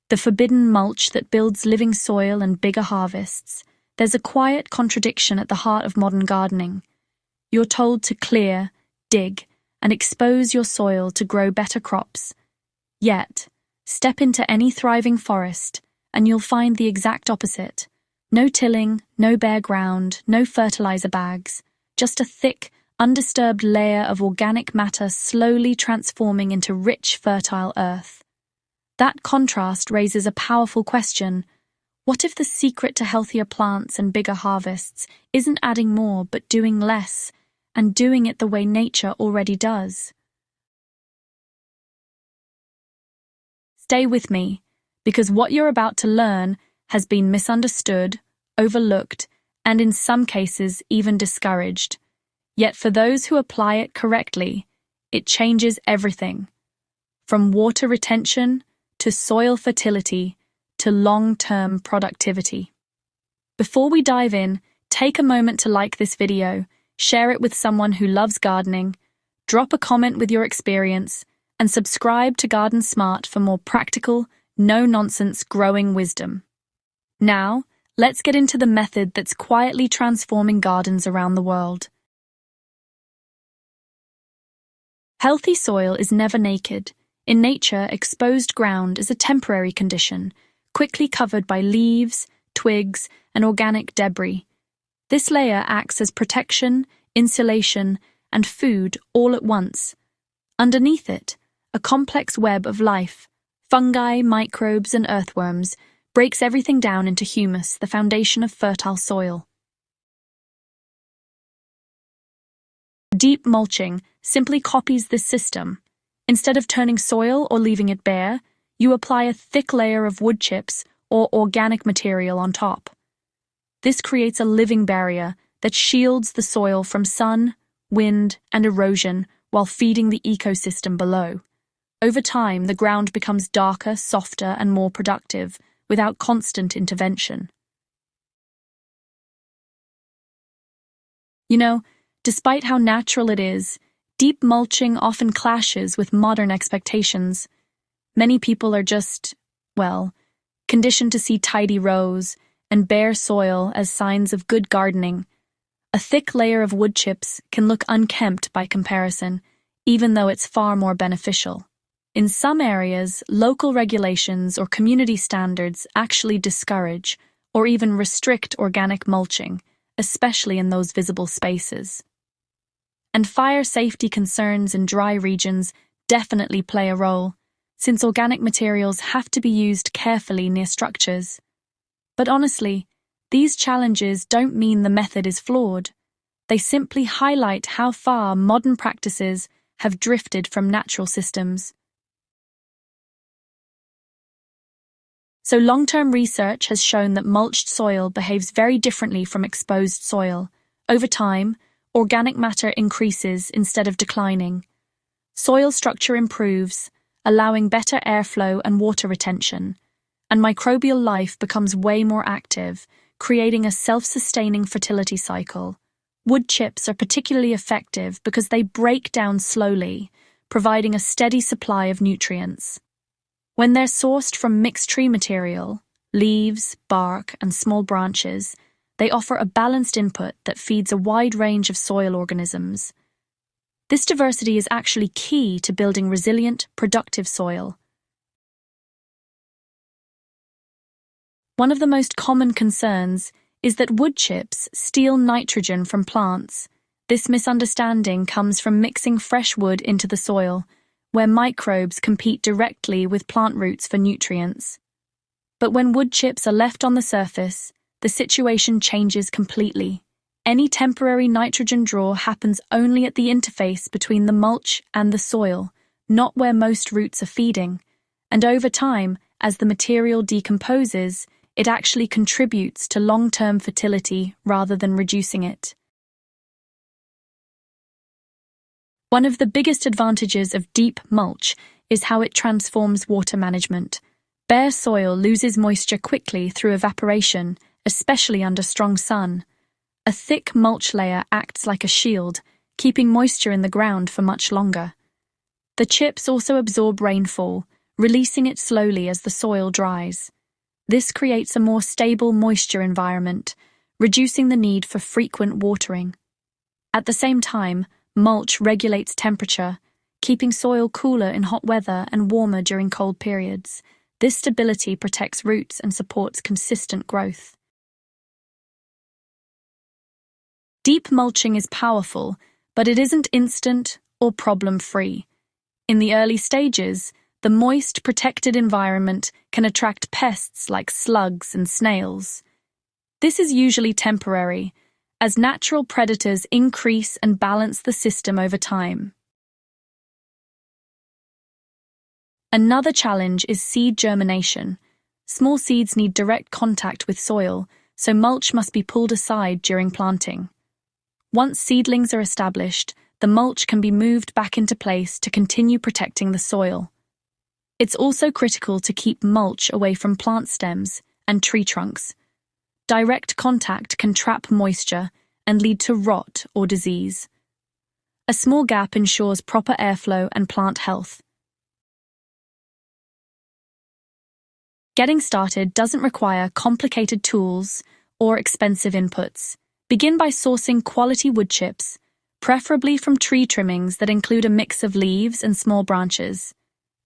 The forbidden mulch that builds living soil and bigger harvests. There's a quiet contradiction at the heart of modern gardening. You're told to clear, dig, and expose your soil to grow better crops. Yet, step into any thriving forest, and you'll find the exact opposite. No tilling, no bare ground, no fertilizer bags, just a thick, undisturbed layer of organic matter slowly transforming into rich, fertile earth. That contrast raises a powerful question. What if the secret to healthier plants and bigger harvests isn't adding more but doing less, and doing it the way nature already does? Stay with me, because what you're about to learn has been misunderstood, overlooked, and in some cases even discouraged. Yet for those who apply it correctly, it changes everything. From water retention to soil fertility to long-term productivity. Before we dive in, take a moment to like this video, share it with someone who loves gardening, drop a comment with your experience, and subscribe to Garden Smart for more practical, no-nonsense growing wisdom. Now, let's get into the method that's quietly transforming gardens around the world. Healthy soil is never naked. In nature, exposed ground is a temporary condition, quickly covered by leaves, twigs, and organic debris. This layer acts as protection, insulation, and food all at once. Underneath it, a complex web of life, fungi, microbes, and earthworms, breaks everything down into humus, the foundation of fertile soil. Deep mulching simply copies this system. Instead of turning soil or leaving it bare, you apply a thick layer of wood chips or organic material on top. This creates a living barrier that shields the soil from sun, wind, and erosion while feeding the ecosystem below. Over time, the ground becomes darker, softer, and more productive, without constant intervention. Despite how natural it is, deep mulching often clashes with modern expectations. Many people are just, conditioned to see tidy rows and bare soil as signs of good gardening. A thick layer of wood chips can look unkempt by comparison, even though it's far more beneficial. In some areas, local regulations or community standards actually discourage or even restrict organic mulching, especially in those visible spaces. And fire safety concerns in dry regions definitely play a role, since organic materials have to be used carefully near structures. But honestly, these challenges don't mean the method is flawed. They simply highlight how far modern practices have drifted from natural systems. So long-term research has shown that mulched soil behaves very differently from exposed soil. Over time, organic matter increases instead of declining. Soil structure improves, allowing better airflow and water retention, and microbial life becomes way more active, creating a self-sustaining fertility cycle. Wood chips are particularly effective because they break down slowly, providing a steady supply of nutrients. When they're sourced from mixed tree material, leaves, bark, and small branches, they offer a balanced input that feeds a wide range of soil organisms. This diversity is actually key to building resilient, productive soil. One of the most common concerns is that wood chips steal nitrogen from plants. This misunderstanding comes from mixing fresh wood into the soil, where microbes compete directly with plant roots for nutrients. But when wood chips are left on the surface, the situation changes completely. Any temporary nitrogen draw happens only at the interface between the mulch and the soil, not where most roots are feeding. And over time, as the material decomposes, it actually contributes to long-term fertility rather than reducing it. One of the biggest advantages of deep mulch is how it transforms water management. Bare soil loses moisture quickly through evaporation, especially under strong sun. A thick mulch layer acts like a shield, keeping moisture in the ground for much longer. The chips also absorb rainfall, releasing it slowly as the soil dries. This creates a more stable moisture environment, reducing the need for frequent watering. At the same time, mulch regulates temperature, keeping soil cooler in hot weather and warmer during cold periods. This stability protects roots and supports consistent growth. Deep mulching is powerful, but it isn't instant or problem-free. In the early stages, the moist, protected environment can attract pests like slugs and snails. This is usually temporary, as natural predators increase and balance the system over time. Another challenge is seed germination. Small seeds need direct contact with soil, so mulch must be pulled aside during planting. Once seedlings are established, the mulch can be moved back into place to continue protecting the soil. It's also critical to keep mulch away from plant stems and tree trunks. Direct contact can trap moisture and lead to rot or disease. A small gap ensures proper airflow and plant health. Getting started doesn't require complicated tools or expensive inputs. Begin by sourcing quality wood chips, preferably from tree trimmings that include a mix of leaves and small branches.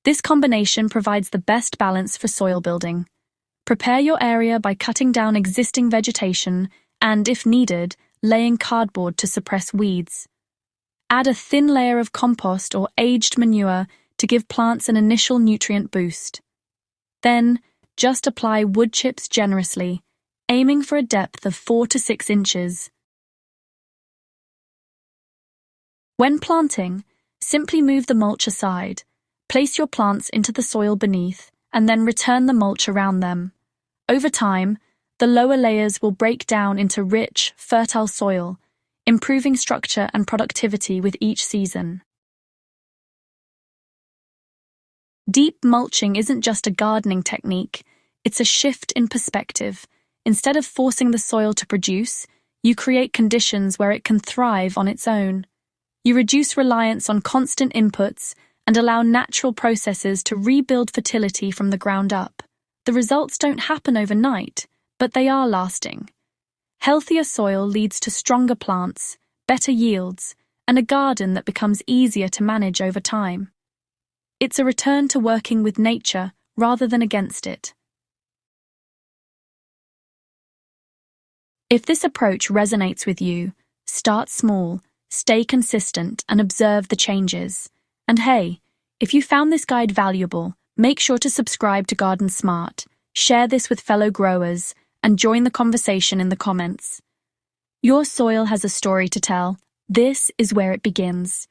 This combination provides the best balance for soil building. Prepare your area by cutting down existing vegetation and, if needed, laying cardboard to suppress weeds. Add a thin layer of compost or aged manure to give plants an initial nutrient boost. Then, just apply wood chips generously, aiming for a depth of 4 to 6 inches. When planting, simply move the mulch aside. Place your plants into the soil beneath, and then return the mulch around them. Over time, the lower layers will break down into rich, fertile soil, improving structure and productivity with each season. Deep mulching isn't just a gardening technique, it's a shift in perspective. Instead of forcing the soil to produce, you create conditions where it can thrive on its own. You reduce reliance on constant inputs and allow natural processes to rebuild fertility from the ground up. The results don't happen overnight, but they are lasting. Healthier soil leads to stronger plants, better yields, and a garden that becomes easier to manage over time. It's a return to working with nature rather than against it. If this approach resonates with you, start small, stay consistent, and observe the changes. And hey, if you found this guide valuable, make sure to subscribe to Garden Smart, share this with fellow growers, and join the conversation in the comments. Your soil has a story to tell. This is where it begins.